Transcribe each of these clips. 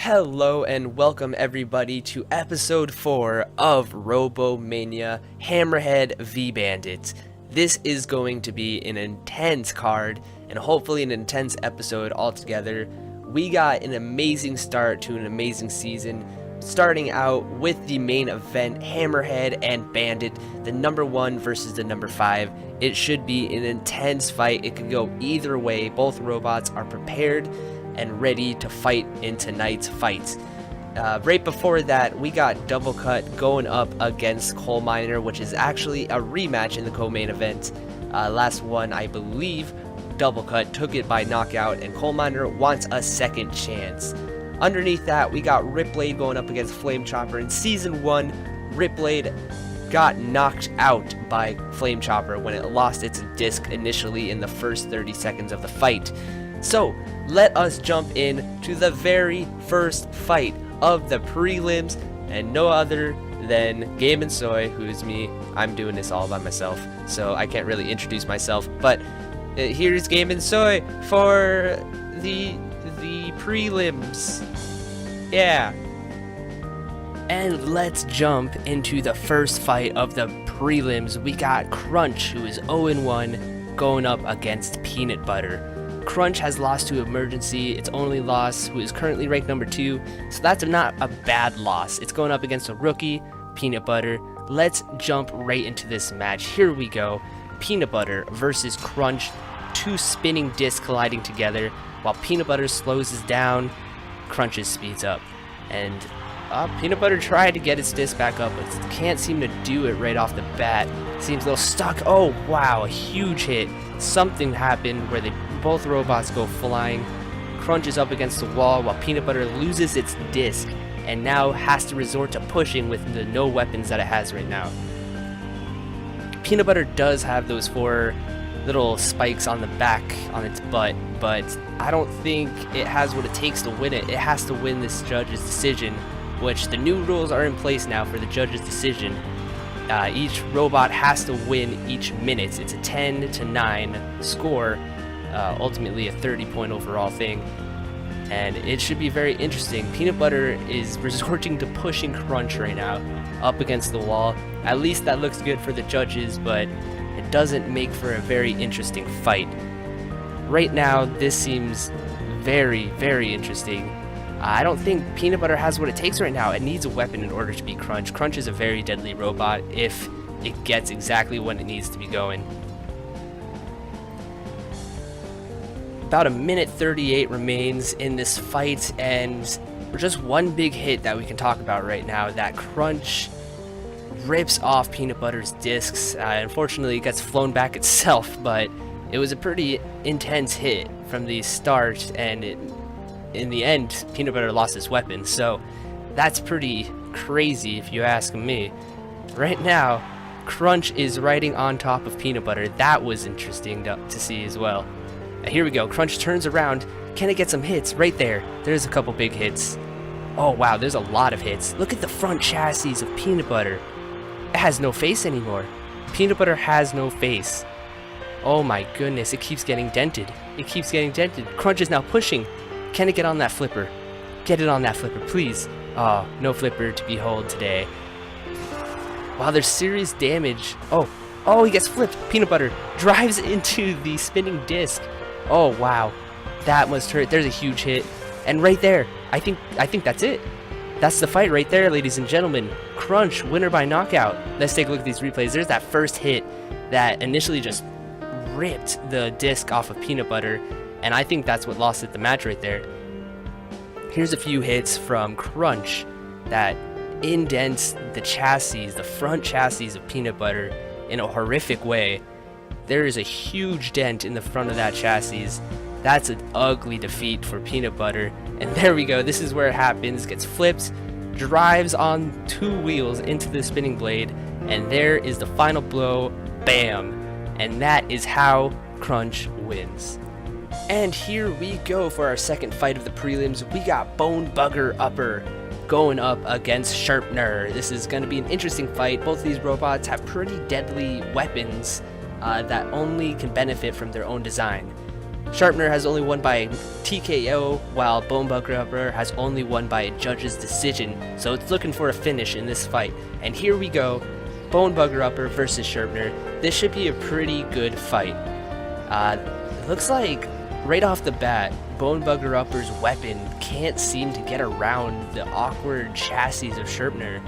Hello and welcome everybody to episode 4 of RoboMania HammerHead v Bandit. This is going to be an intense card and hopefully an intense episode altogether. We got an amazing start to an amazing season, starting out with the main event, HammerHead and Bandit, the number 1 versus the number 5. It should be an intense fight. It could go either way. Both robots are prepared and ready to fight in tonight's fights. Right before that, we got DoubleCut going up against Coal Miner, which is actually a rematch in the co-main event. Last one, I believe, DoubleCut took it by knockout, and Coal Miner wants a second chance. Underneath that, we got Ripblade going up against Flame Chopper. In Season 1, Ripblade got knocked out by Flame Chopper when it lost its disc initially in the first 30 seconds of the fight. So, let us jump in to the very first fight of the prelims, and no other than Gaminsoy, who is me. I'm doing this all by myself, so I can't really introduce myself, but here's Gaminsoy for the prelims. Yeah. And let's jump into the first fight of the prelims. We got Crunch, who is 0-1, going up against Peanut Butter. Crunch has lost to Emergency, its only loss, who is currently ranked number 2, so that's not a bad loss. It's going up against a rookie, Peanut Butter. Let's jump right into this match. Here we go. Peanut Butter versus Crunch, 2 spinning discs colliding together. While Peanut Butter slows us down, Crunch's speeds up. And Peanut Butter tried to get its disc back up, but can't seem to do it right off the bat. Seems a little stuck. Oh wow, a huge hit. Something happened where both robots go flying. Crunch is up against the wall while Peanut Butter loses its disc and now has to resort to pushing with the no weapons that it has right now. Peanut Butter does have those 4 little spikes on the back on its butt, but I don't think it has what it takes to win it. It has to win this judge's decision, which the new rules are in place now for the judge's decision. Each robot has to win each minute. It's a 10-9 score, ultimately a 30-point overall thing, and it should be very interesting. Peanut Butter is resorting to pushing Crunch right now up against the wall. At least that looks good for the judges, but it doesn't make for a very interesting fight. Right now, this seems very, very interesting. I don't think Peanut Butter has what it takes right now. It needs a weapon in order to beat Crunch. Crunch is a very deadly robot if it gets exactly when it needs to be going. About a minute 38 remains in this fight, and just one big hit that we can talk about right now, that Crunch rips off Peanut Butter's discs. Unfortunately, it gets flown back itself, but it was a pretty intense hit from the start, and in the end, Peanut Butter lost his weapon, so that's pretty crazy if you ask me. Right now, Crunch is riding on top of Peanut Butter. That was interesting to see as well. Here we go. Crunch turns around. Can it get some hits? Right there. There's a couple big hits. Oh wow, there's a lot of hits. Look at the front chassis of Peanut Butter. It has no face anymore. Peanut Butter has no face. Oh my goodness, it keeps getting dented. It keeps getting dented. Crunch is now pushing. Can it get on that flipper? Get it on that flipper, please. Oh, no flipper to behold today. Wow, there's serious damage. Oh, he gets flipped. Peanut Butter drives into the spinning disc. Oh, wow. That must hurt. There's a huge hit. And right there, I think that's it. That's the fight right there, ladies and gentlemen. Crunch, winner by knockout. Let's take a look at these replays. There's that first hit that initially just ripped the disc off of Peanut Butter, and I think that's what lost it the match right there. Here's a few hits from Crunch that indents the chassis, the front chassis of Peanut Butter in a horrific way. There is a huge dent in the front of that chassis. That's an ugly defeat for Peanut Butter. And there we go. This is where it happens. Gets flipped, drives on 2 wheels into the spinning blade, and there is the final blow. Bam! And that is how Crunch wins. And here we go for our second fight of the prelims. We got BoneBugger Upper going up against Sharpener. This is going to be an interesting fight. Both of these robots have pretty deadly weapons that only can benefit from their own design. Sharpener has only won by TKO, while BoneBugger has only won by a judge's decision, so it's looking for a finish in this fight. And here we go, BoneBugger versus Sharpener. This should be a pretty good fight. It looks like right off the bat, BoneBugger's weapon can't seem to get around the awkward chassis of Sharpener,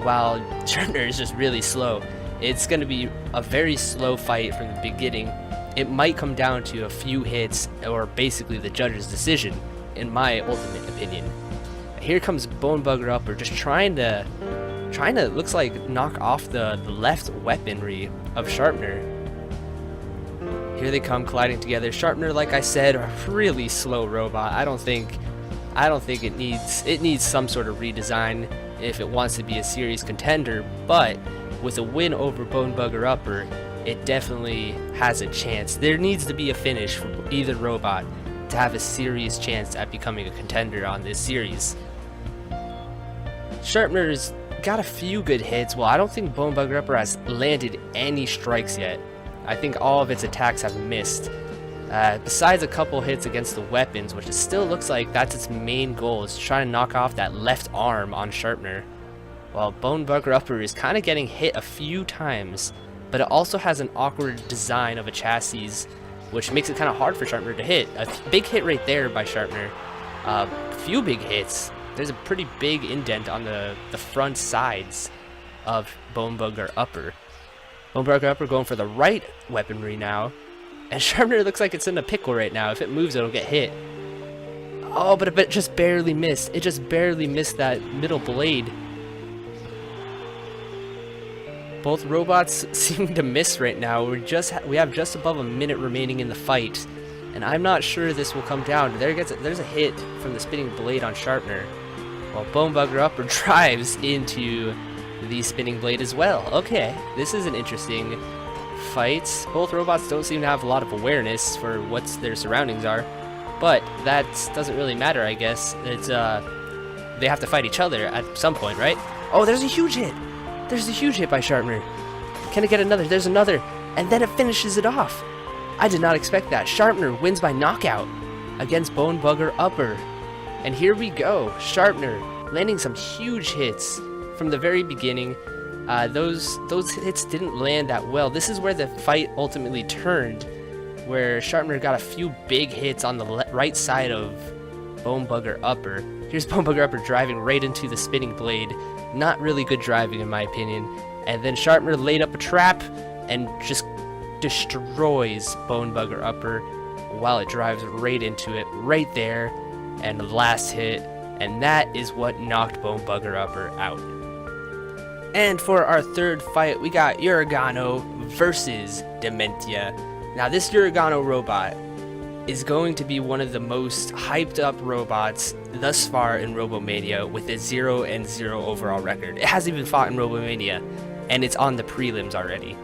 while Sharpener is just really slow. It's going to be a very slow fight from the beginning. It might come down to a few hits or basically the judge's decision, in my ultimate opinion. Here comes BoneBugger just trying to looks like knock off the left weaponry of Sharpener. Here they come colliding together. Sharpener, like I said, a really slow robot. I don't think it needs some sort of redesign if it wants to be a serious contender, but with a win over BoneBugger, it definitely has a chance. There needs to be a finish for either robot to have a serious chance at becoming a contender on this series. Sharpener's got a few good hits. Well, I don't think BoneBugger has landed any strikes yet. I think all of its attacks have missed. Besides a couple hits against the weapons, which it still looks like that's its main goal, is to try to knock off that left arm on Sharpener. While BoneBugger is kind of getting hit a few times, but it also has an awkward design of a chassis, which makes it kind of hard for Sharpener to hit. A big hit right there by Sharpener. A few big hits. There's a pretty big indent on the front sides of BoneBugger. BoneBugger going for the right weaponry now. And Sharpener looks like it's in a pickle right now. If it moves, it'll get hit. Oh, but it just barely missed. It just barely missed that middle blade. Both robots seem to miss right now. We have just above a minute remaining in the fight, and I'm not sure this will come down. There's a hit from the spinning blade on Sharpener, while BoneBugger drives into the spinning blade as well. Okay, this is an interesting fight. Both robots don't seem to have a lot of awareness for what their surroundings are, but that doesn't really matter, I guess. It's they have to fight each other at some point, right? Oh, there's a huge hit. There's a huge hit by Sharpener. Can it get another? There's another. And then it finishes it off. I did not expect that. Sharpener wins by knockout against BoneBugger. And here we go. Sharpener landing some huge hits from the very beginning. Those hits didn't land that well. This is where the fight ultimately turned, where Sharpener got a few big hits on the right side of BoneBugger. Here's BoneBugger driving right into the spinning blade. Not really good driving in my opinion. And then Sharpener laid up a trap and just destroys BoneBugger while it drives right into it, right there, and the last hit, and that is what knocked BoneBugger out. And for our third fight, we got UraganNo versus DeMint. Now this UraganNo robot is going to be one of the most hyped up robots thus far in RoboMania, with a 0-0 overall record. It hasn't even fought in RoboMania, and it's on the prelims already.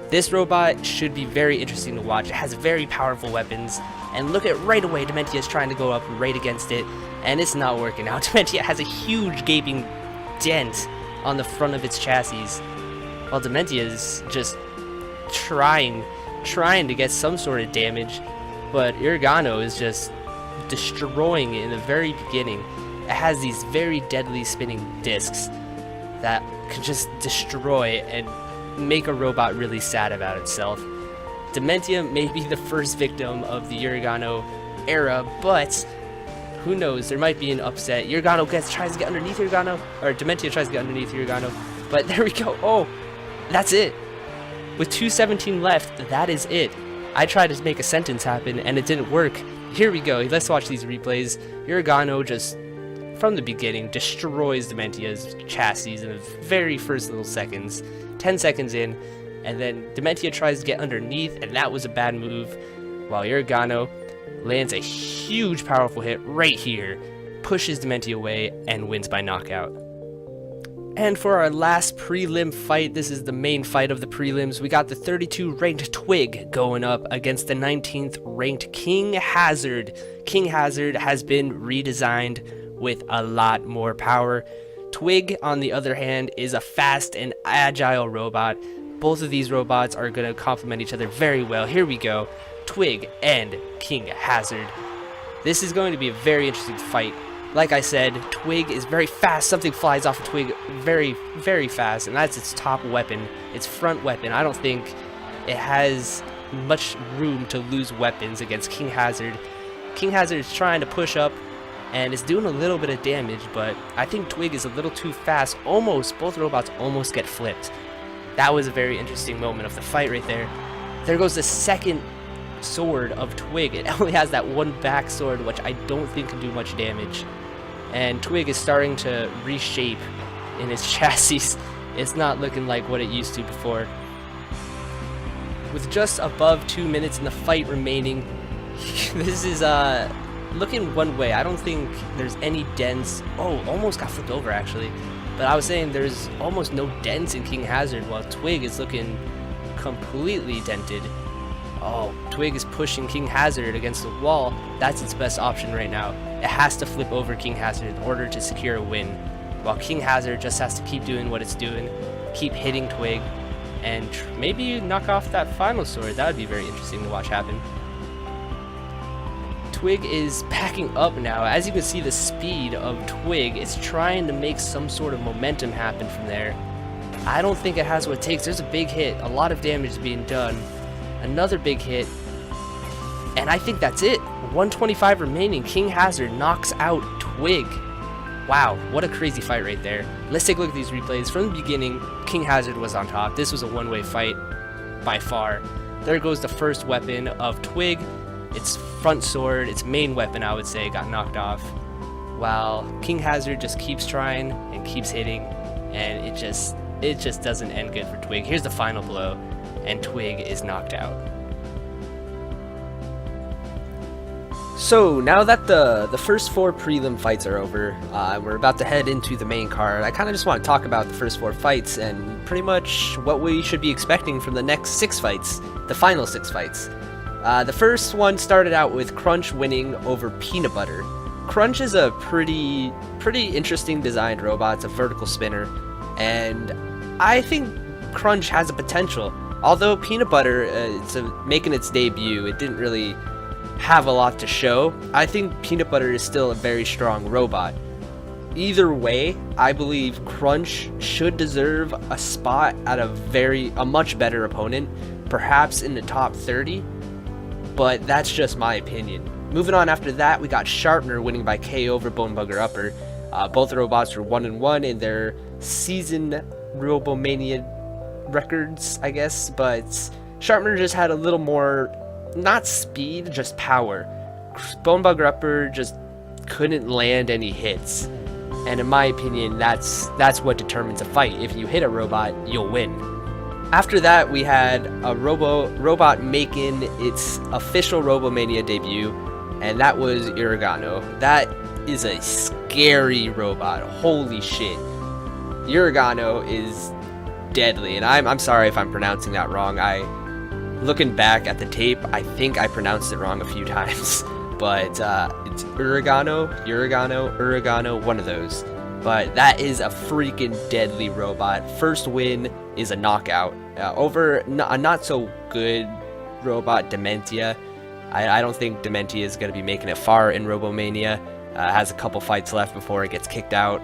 This robot should be very interesting to watch. It has very powerful weapons, and look at right away, DeMint is trying to go up right against it, and it's not working out. DeMint has a huge gaping dent on the front of its chassis, while DeMint is just trying to get some sort of damage, but UraganNo is just destroying it in the very beginning. It has these very deadly spinning discs that can just destroy and make a robot really sad about itself. DeMint may be the first victim of the UraganNo era, but who knows, there might be an upset. UraganNo tries to get underneath UraganNo, or DeMint tries to get underneath UraganNo, but there we go. Oh, that's it. With 2:17 left, that is it. I tried to make a sentence happen and it didn't work. Here we go. Let's watch these replays. UraganNo just, from the beginning, destroys DeMint's chassis in the very first little seconds. 10 seconds in, and then DeMint tries to get underneath, and that was a bad move, while UraganNo lands a huge powerful hit right here, pushes DeMint away, and wins by knockout. And for our last prelim fight, this is the main fight of the prelims, we got the 32 ranked Twig going up against the 19th ranked King Hazard. King Hazard has been redesigned with a lot more power. Twig, on the other hand, is a fast and agile robot. Both of these robots are going to complement each other very well. Here we go. Twig and King Hazard. This is going to be a very interesting fight. Like I said, Twig is very fast. Something flies off of Twig very, very fast, and that's its top weapon, its front weapon. I don't think it has much room to lose weapons against King Hazard. King Hazard is trying to push up, and is doing a little bit of damage, but I think Twig is a little too fast. Almost, both robots almost get flipped. That was a very interesting moment of the fight right there. There goes the second sword of Twig. It only has that one back sword, which I don't think can do much damage. And Twig is starting to reshape in its chassis. It's not looking like what it used to before. With just above 2 minutes in the fight remaining, this is looking one way. I don't think there's any dents. Oh, almost got flipped over actually. But I was saying there's almost no dents in King Hazard, while Twig is looking completely dented. Oh, Twig is pushing King Hazard against the wall. That's its best option right now. It has to flip over King Hazard in order to secure a win, while King Hazard just has to keep doing what it's doing, keep hitting Twig, and maybe knock off that final sword. That would be very interesting to watch happen. Twig is backing up now. As you can see, the speed of Twig is trying to make some sort of momentum happen from there. I don't think it has what it takes. There's a big hit, a lot of damage being done. Another big hit, and I think that's it. 125 remaining. King Hazard knocks out Twig. Wow, what a crazy fight right there. Let's take a look at these replays. From the beginning, King Hazard was on top. This was a one-way fight by far. There goes the first weapon of Twig. Its front sword, its main weapon, I would say, got knocked off, while King Hazard just keeps trying and keeps hitting, and it just doesn't end good for Twig. Here's the final blow, and Twig is knocked out. So now that the first 4 prelim fights are over, we're about to head into the main card. I kind of just want to talk about the first 4 fights and pretty much what we should be expecting from the next 6 fights, the final 6 fights. The first one started out with Crunch winning over Peanut Butter. Crunch is a pretty interesting designed robot. It's a vertical spinner, and I think Crunch has a potential. Although Peanut Butter, making its debut, it didn't really have a lot to show. I think Peanut Butter is still a very strong robot. Either way, I believe Crunch should deserve a spot at a much better opponent, perhaps in the top 30. But that's just my opinion. Moving on after that, we got Sharpener winning by KO over BoneBugger Upper. Both robots were 1-1 in their season RoboMania records, I guess, but Sharpener just had a little more, not speed, just power. BoneBugger Upper just couldn't land any hits. And in my opinion, that's what determines a fight. If you hit a robot, you'll win. After that, we had a robot making its official RoboMania debut, and that was UraganNo. That is a scary robot. Holy shit. UraganNo is deadly, and I'm sorry if I'm pronouncing that wrong. Looking back at the tape, I think I pronounced it wrong a few times, but it's UraganNo, one of those. But that is a freaking deadly robot. First win is a knockout over a not so good robot, Dementia. I don't think Dementia is going to be making it far in RoboMania. Has a couple fights left before it gets kicked out.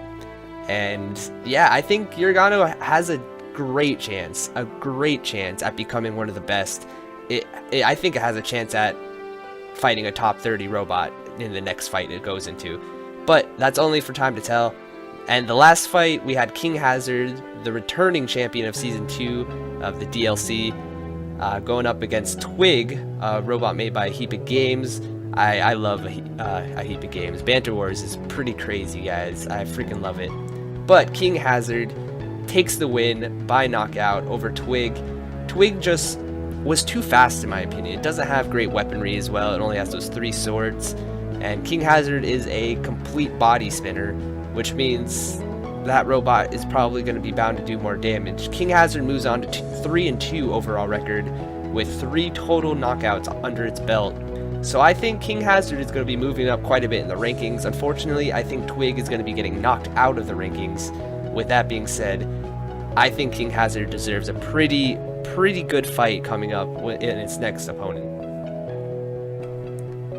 And yeah, I think UraganNo has a great chance at becoming one of the best. I think it has a chance at fighting a top 30 robot in the next fight it goes into. But that's only for time to tell. And the last fight, we had King Hazard, the returning champion of Season 2 of the DLC, going up against Twig, a robot made by a heap of games. I love a heap of games. Banter Wars is pretty crazy, guys. I freaking love it. But King Hazard takes the win by knockout over Twig. Twig just was too fast, in my opinion. It doesn't have great weaponry as well. It only has those 3 swords. And King Hazard is a complete body spinner, which means that robot is probably going to be bound to do more damage. King Hazard moves on to 3-2 overall record with 3 total knockouts under its belt. So I think King Hazard is going to be moving up quite a bit in the rankings. Unfortunately, I think Twig is going to be getting knocked out of the rankings. With that being said, I think King Hazard deserves a pretty good fight coming up in its next opponent.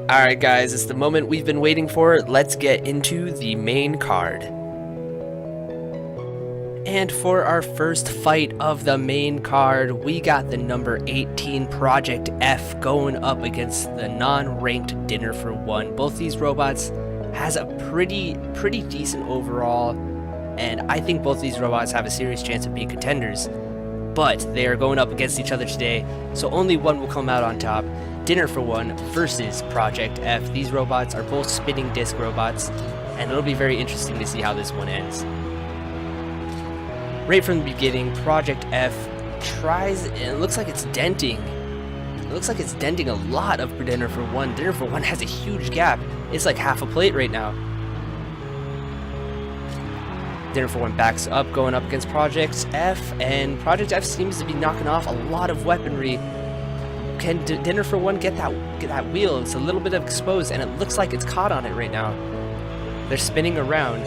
Alright guys, it's the moment we've been waiting for. Let's get into the main card. And for our first fight of the main card, we got the number 18 Project F going up against the non-ranked Dinner for One. Both these robots has a pretty decent overall, and I think both these robots have a serious chance of being contenders. But they are going up against each other today, so only one will come out on top. Dinner for One versus Project F. These robots are both spinning disc robots, and it'll be very interesting to see how this one ends. Right from the beginning, Project F tries, and it looks like it's denting. It looks like it's denting a lot of Dinner for One. Dinner for One has a huge gap. It's like half a plate right now. Dinner for One backs up, going up against Project F, and Project F seems to be knocking off a lot of weaponry. Can Dinner for One get that wheel? It's a little bit exposed, and it looks like it's caught on it right now. They're spinning around.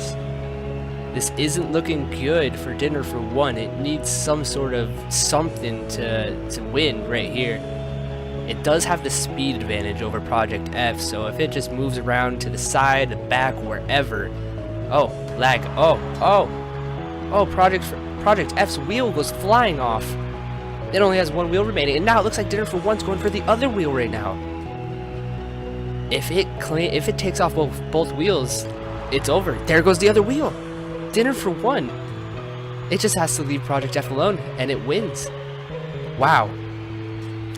This isn't looking good for Dinner for One. It needs some sort of something to win right here. It does have the speed advantage over Project F, so if it just moves around to the side, the back, wherever. Oh, lag. Oh, Project F's wheel goes flying off. It only has one wheel remaining, and now it looks like Dinner for One's going for the other wheel right now. If it takes off both wheels, it's over. There goes the other wheel. Dinner for One. It just has to leave Project F alone, and it wins. Wow.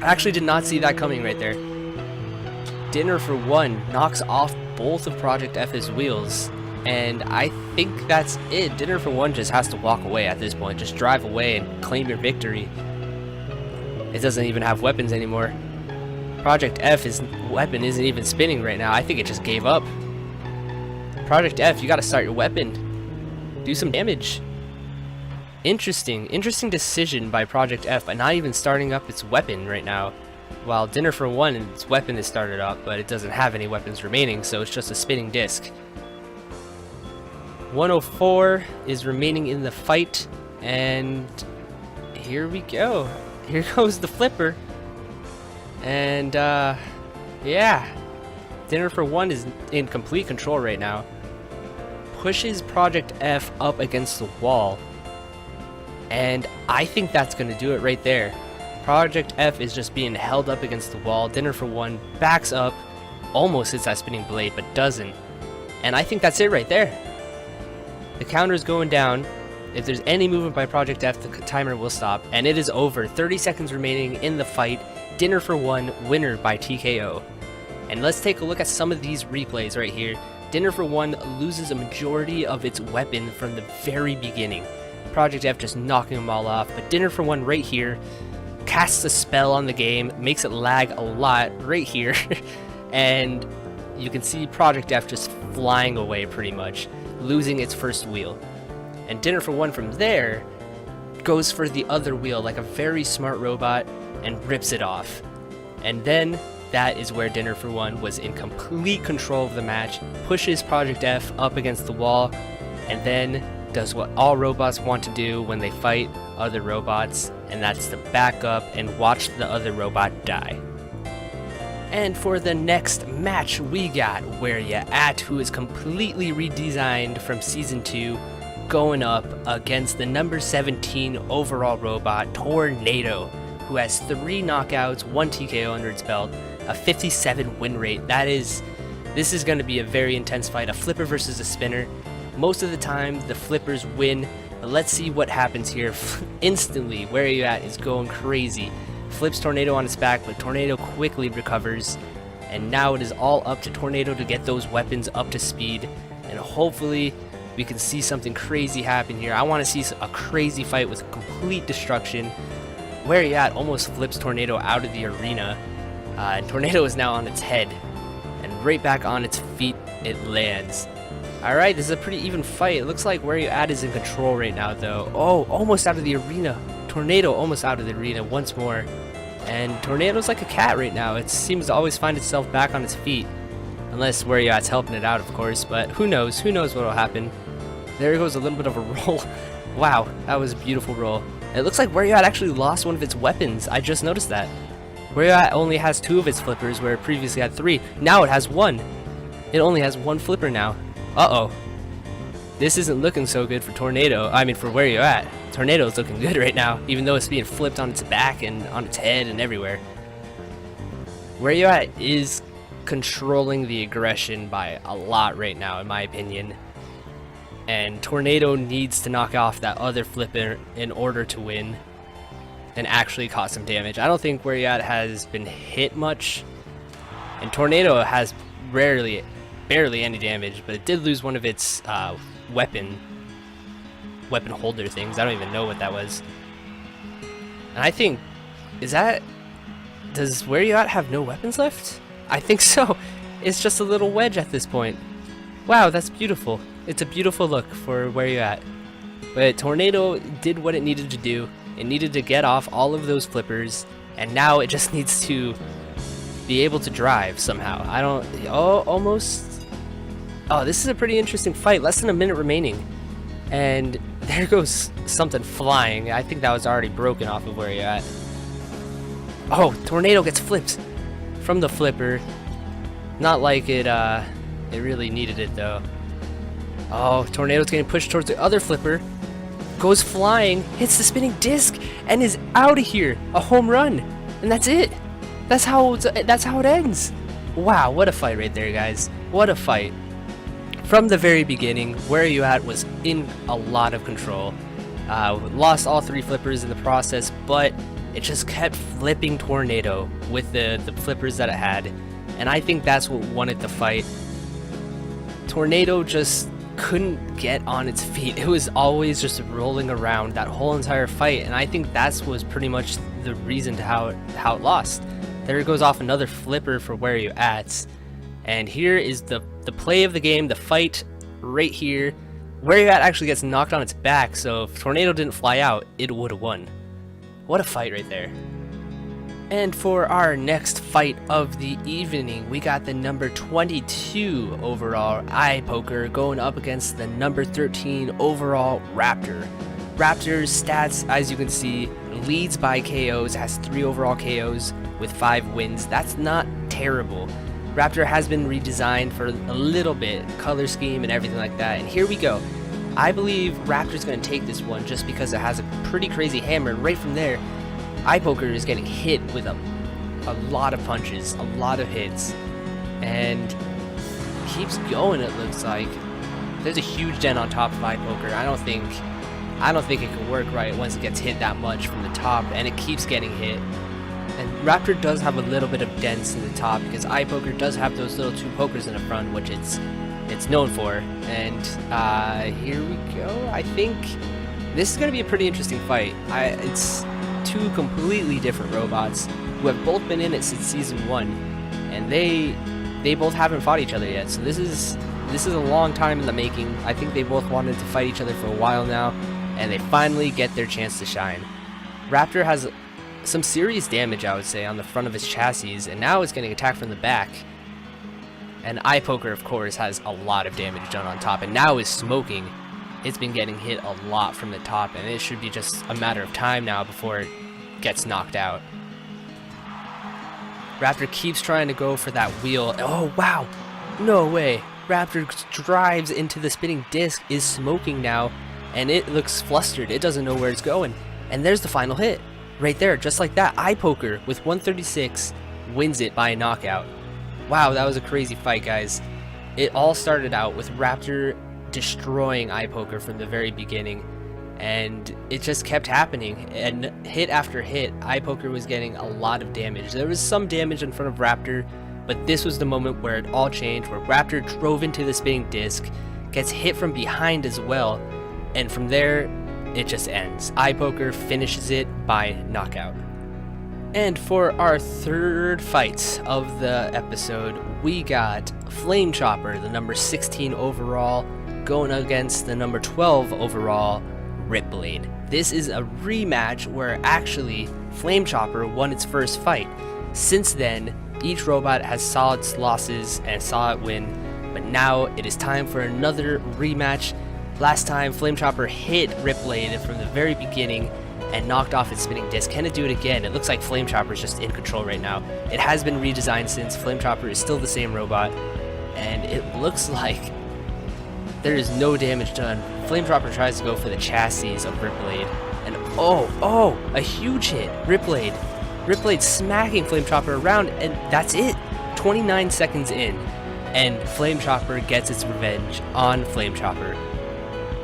I actually did not see that coming right there. Dinner for One knocks off both of Project F's wheels, and I think that's it. Dinner for One just has to walk away at this point. Just drive away and claim your victory. It doesn't even have weapons anymore. Project F's weapon isn't even spinning right now. I think it just gave up. Project F, you gotta start your weapon. Do some damage. Interesting decision by Project F by not even starting up its weapon right now. While Dinner for One, its weapon is started up, but it doesn't have any weapons remaining, so it's just a spinning disc. 104 is remaining in the fight, and here we go. Here goes the flipper. And yeah, Dinner for One is in complete control right now. Pushes Project F up against the wall, and I think that's going to do it right there. Project F is just being held up against the wall. Dinner for One backs up, almost hits that spinning blade, but doesn't. And I think that's it right there. The counter's going down. If there's any movement by Project F, the timer will stop, and it is over. 30 seconds remaining in the fight. Dinner for One, winner by TKO. And let's take a look at some of these replays right here. Dinner for One loses a majority of its weapon from the very beginning. Project F just knocking them all off, but Dinner for One right here casts a spell on the game, makes it lag a lot right here, and you can see Project F just flying away pretty much, losing its first wheel. And Dinner for One from there goes for the other wheel like a very smart robot and rips it off. And then that is where Dinner for One was in complete control of the match, pushes Project F up against the wall, and then does what all robots want to do when they fight other robots, and that's to back up and watch the other robot die. And for the next match, we got WhereYaAt, who is completely redesigned from Season 2, going up against the number 17 overall robot, Tornado, who has 3 knockouts, 1 TKO under its belt, a 57 win rate. This is going to be a very intense fight, a flipper versus a spinner. Most of the time, the flippers win, but let's see what happens here. Instantly, WhereYaAt is going crazy. Flips Tornado on its back, but Tornado quickly recovers, and now it is all up to Tornado to get those weapons up to speed, and hopefully we can see something crazy happen here. I want to see a crazy fight with complete destruction. WhereYaAt almost flips Tornado out of the arena, and Tornado is now on its head, and right back on its feet it lands. Alright, this is a pretty even fight. It looks like WhereYaAt is in control right now, though. Oh, almost out of the arena. Tornado almost out of the arena once more. And Tornado's like a cat right now. It seems to always find itself back on its feet. Unless WhereYaAt's helping it out, of course. But who knows? Who knows what will happen. There goes a little bit of a roll. Wow, that was a beautiful roll. It looks like WhereYaAt actually lost one of its weapons. I just noticed that. WhereYaAt only has 2 of its flippers, where it previously had 3. Now it has 1. It only has 1 flipper now. Uh-oh. This isn't looking so good for Tornado. I mean, for WhereYaAt. Tornado's looking good right now, even though it's being flipped on its back and on its head and everywhere. WhereYaAt is controlling the aggression by a lot right now, in my opinion. And Tornado needs to knock off that other flipper in order to win and actually cause some damage. I don't think WhereYaAt has been hit much, and Tornado has barely any damage, but it did lose one of its weapon holder things. I don't even know what that was. And I think, does WhereYaAt have no weapons left? I think so. It's just a little wedge at this point. Wow, that's beautiful. It's a beautiful look for WhereYaAt. But Tornado did what it needed to do. It needed to get off all of those flippers, and now it just needs to be able to drive somehow. Almost. Oh, this is a pretty interesting fight. Less than a minute remaining. And there goes something flying. I think that was already broken off of WhereYaAt. Oh, Tornado gets flipped from the flipper. Not like it really needed it though. Oh, Tornado's getting pushed towards the other flipper. Goes flying, hits the spinning disc, and is out of here. A home run, and that's it. That's how it ends. Wow, what a fight right there, guys. What a fight. From the very beginning, WhereYaAt was in a lot of control. Lost all 3 flippers in the process, but it just kept flipping Tornado with the flippers that it had, and I think that's what won it the fight. Tornado just couldn't get on its feet. It was always just rolling around that whole entire fight, and I think that was pretty much the reason to how it lost. There goes off another flipper for WhereYaAt, and here is the play of the game, the fight right here. WhereYaAt actually gets knocked on its back, so if Tornado didn't fly out, it would have won. What a fight right there. And for our next fight of the evening, we got the number 22 overall IPoker going up against the number 13 overall Raptor. Raptor's stats, as you can see, leads by KOs, has 3 overall KOs with 5 wins. That's not terrible. Raptor has been redesigned for a little bit, color scheme and everything like that, and here we go. I believe Raptor's going to take this one just because it has a pretty crazy hammer, and right from there, IPoker is getting hit with a lot of punches, a lot of hits, and keeps going. It looks like there's a huge dent on top of IPoker. I don't think it can work right once it gets hit that much from the top, and it keeps getting hit. And Raptor does have a little bit of dents in the top because IPoker does have those little 2 pokers in the front, which it's known for. And here we go. I think this is going to be a pretty interesting fight. It's 2 completely different robots who have both been in it since season 1, and they both haven't fought each other yet. So this is a long time in the making. I think they both wanted to fight each other for a while now, and they finally get their chance to shine. Raptor has some serious damage, I would say, on the front of his chassis, and now it's getting attacked from the back. And IPoker, of course, has a lot of damage done on top, and now is smoking. It's been getting hit a lot from the top, and it should be just a matter of time now before it gets knocked out. Raptor keeps trying to go for that wheel. Oh, wow. No way. Raptor drives into the spinning disc, is smoking now, and it looks flustered. It doesn't know where it's going. And there's the final hit. Right there, just like that. IPoker, with 136, wins it by a knockout. Wow, that was a crazy fight, guys. It all started out with Raptor destroying IPoker from the very beginning, and it just kept happening, and hit after hit, IPoker was getting a lot of damage. There was some damage in front of Raptor, but this was the moment where it all changed, where Raptor drove into the spinning disc, gets hit from behind as well, and from there, it just ends. IPoker finishes it by knockout. And for our third fight of the episode, we got Flame Chopper, the number 16 overall, going against the number 12 overall Ripblade. This is a rematch where actually Flame Chopper won its first fight. Since then, each robot has saw its losses and saw it win, but now it is time for another rematch. Last time, Flame Chopper hit Ripblade from the very beginning, and knocked off its spinning disc. Can it do it again? It looks like Flame Chopper is just in control right now. It has been redesigned since. Flame Chopper is still the same robot, and it looks like there is no damage done. Flame Chopper tries to go for the chassis of Ripblade, and oh, a huge hit. Ripblade smacking Flame Chopper around, and that's it. 29 seconds in, and Flame Chopper gets its revenge on Flame Chopper.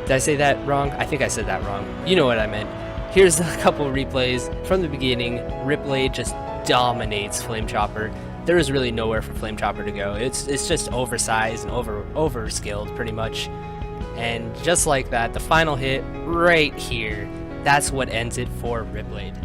Did I say that wrong? I think I said that wrong. You know what I meant. Here's a couple replays from the beginning. Ripblade just dominates Flame Chopper. There is really nowhere for Flame Chopper to go. It's just oversized and over-skilled pretty much. And just like that, the final hit right here, that's what ends it for Ripblade.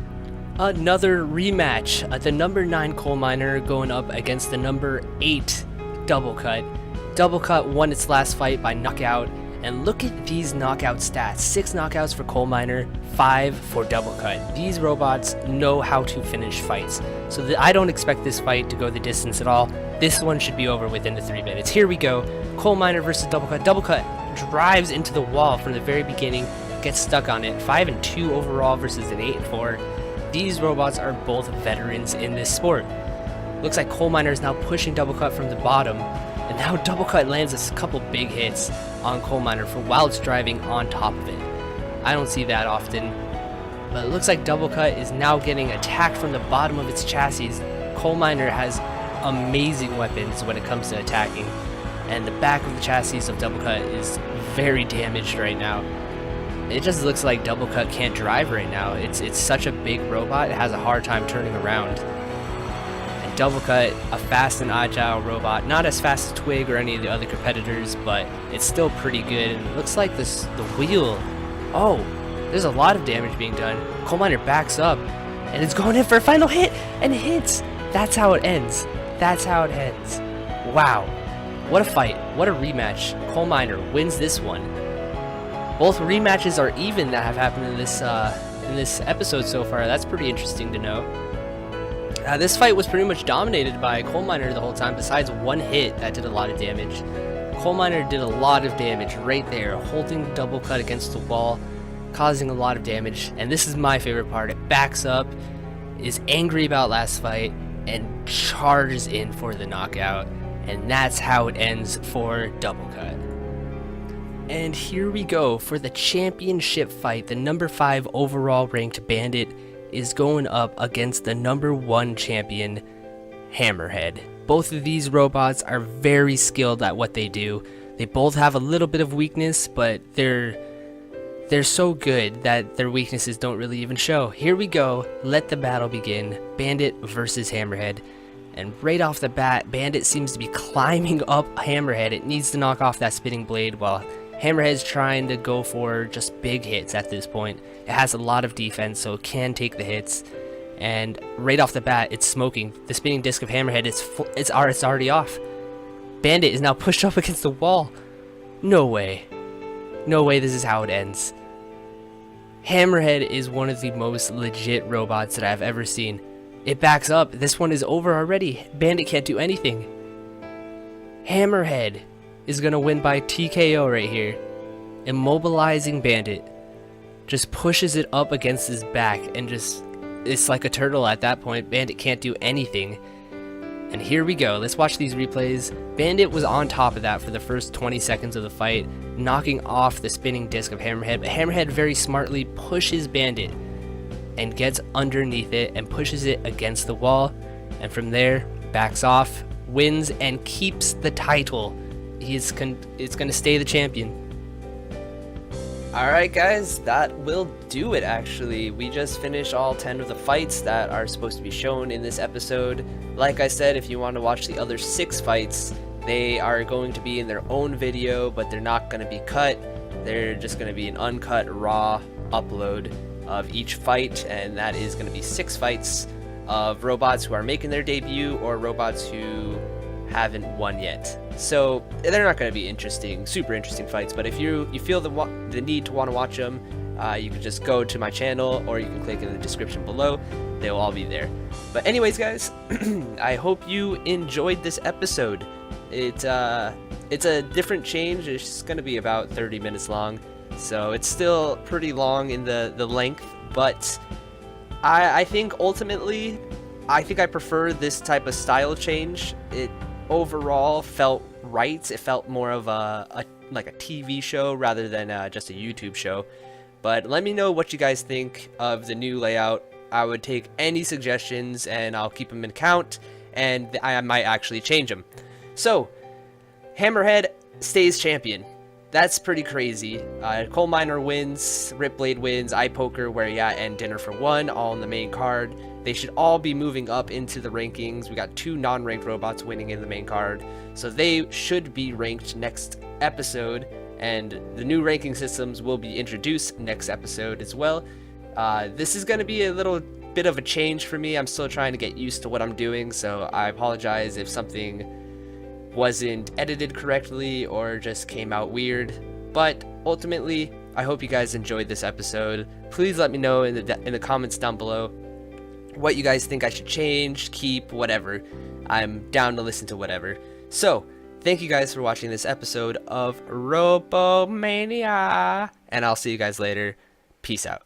Another rematch. The number 9 coal miner going up against the number 8 DoubleCut. DoubleCut won its last fight by knockout. And look at these knockout stats. 6 knockouts for Coal Miner, 5 for DoubleCut. These robots know how to finish fights. So I don't expect this fight to go the distance at all. This one should be over within the 3 minutes. Here we go. Coal Miner versus DoubleCut. DoubleCut drives into the wall from the very beginning, gets stuck on it. 5 and 2 overall versus an 8 and 4. These robots are both veterans in this sport. Looks like Coal Miner is now pushing DoubleCut from the bottom. And now DoubleCut lands a couple big hits on Coal Miner while it's driving on top of it. I don't see that often, but it looks like DoubleCut is now getting attacked from the bottom of its chassis. Coal Miner has amazing weapons when it comes to attacking, and the back of the chassis of DoubleCut is very damaged right now. It just looks like DoubleCut can't drive right now. It's such a big robot, it has a hard time turning around. DoubleCut, a fast and agile robot, not as fast as Twig or any of the other competitors, but it's still pretty good. And it looks like the wheel. Oh, there's a lot of damage being done. Coal Miner backs up, and it's going in for a final hit, and it hits. That's how it ends. That's how it ends. Wow, what a fight! What a rematch! Coal Miner wins this one. Both rematches are even that have happened in this episode so far. That's pretty interesting to know. This fight was pretty much dominated by Coal Miner the whole time, besides one hit that did a lot of damage. Coal Miner did a lot of damage right there, holding DoubleCut against the wall, causing a lot of damage. And this is my favorite part. It backs up, is angry about last fight, and charges in for the knockout. And that's how it ends for DoubleCut. And here we go for the championship fight. The number 5 overall ranked Bandit is going up against the number 1 champion, HammerHead. Both of these robots are very skilled at what they do. They both have a little bit of weakness, but they're so good that their weaknesses don't really even show. Here we go. Let the battle begin. Bandit versus HammerHead. And right off the bat, Bandit seems to be climbing up HammerHead. It needs to knock off that spinning blade while HammerHead's trying to go for just big hits at this point. It has a lot of defense, so it can take the hits. And right off the bat, it's smoking. The spinning disc of HammerHead, it's already off. Bandit is now pushed up against the wall. No way. No way this is how it ends. HammerHead is one of the most legit robots that I've ever seen. It backs up. This one is over already. Bandit can't do anything. HammerHead is gonna win by TKO right here. Immobilizing Bandit. Just pushes it up against his back and it's like a turtle at that point. Bandit can't do anything. And here we go. Let's watch these replays. Bandit was on top of that for the first 20 seconds of the fight, knocking off the spinning disc of HammerHead. But HammerHead very smartly pushes Bandit and gets underneath it and pushes it against the wall. And from there, backs off, wins, and keeps the title. It's going to stay the champion. Alright guys, that will do it actually. We just finished all 10 of the fights that are supposed to be shown in this episode. Like I said, if you want to watch the other 6 fights, they are going to be in their own video, but they're not going to be cut. They're just going to be an uncut, raw upload of each fight, and that is going to be 6 fights of robots who are making their debut or robots who haven't won yet. So they're not going to be super interesting fights, but if you feel the need to want to watch them, you can just go to my channel or you can click in the description below. They'll all be there. But anyways guys, I hope you enjoyed this episode. It's a different change. It's going to be about 30 minutes long, so it's still pretty long in the length, but I think ultimately, I think I prefer this type of style change. It overall felt right. It felt more of like a TV show rather than just a YouTube show. But let me know what you guys think of the new layout. I would take any suggestions and I'll keep them in account, and I might actually change them. So, HammerHead stays champion. That's pretty crazy. Coal Miner wins, Ripblade wins, IPoker, WhereYaAt, and Dinner for One all on the main card. They should all be moving up into the rankings. We got 2 non-ranked robots winning in the main card, so they should be ranked next episode, and the new ranking systems will be introduced next episode as well. This is going to be a little bit of a change for me. I'm still trying to get used to what I'm doing, so I apologize if something wasn't edited correctly or just came out weird. But ultimately, I hope you guys enjoyed this episode. Please let me know in the comments down below what you guys think I should change, keep, whatever. I'm down to listen to whatever. So, thank you guys for watching this episode of RoboMania, and I'll see you guys later. Peace out.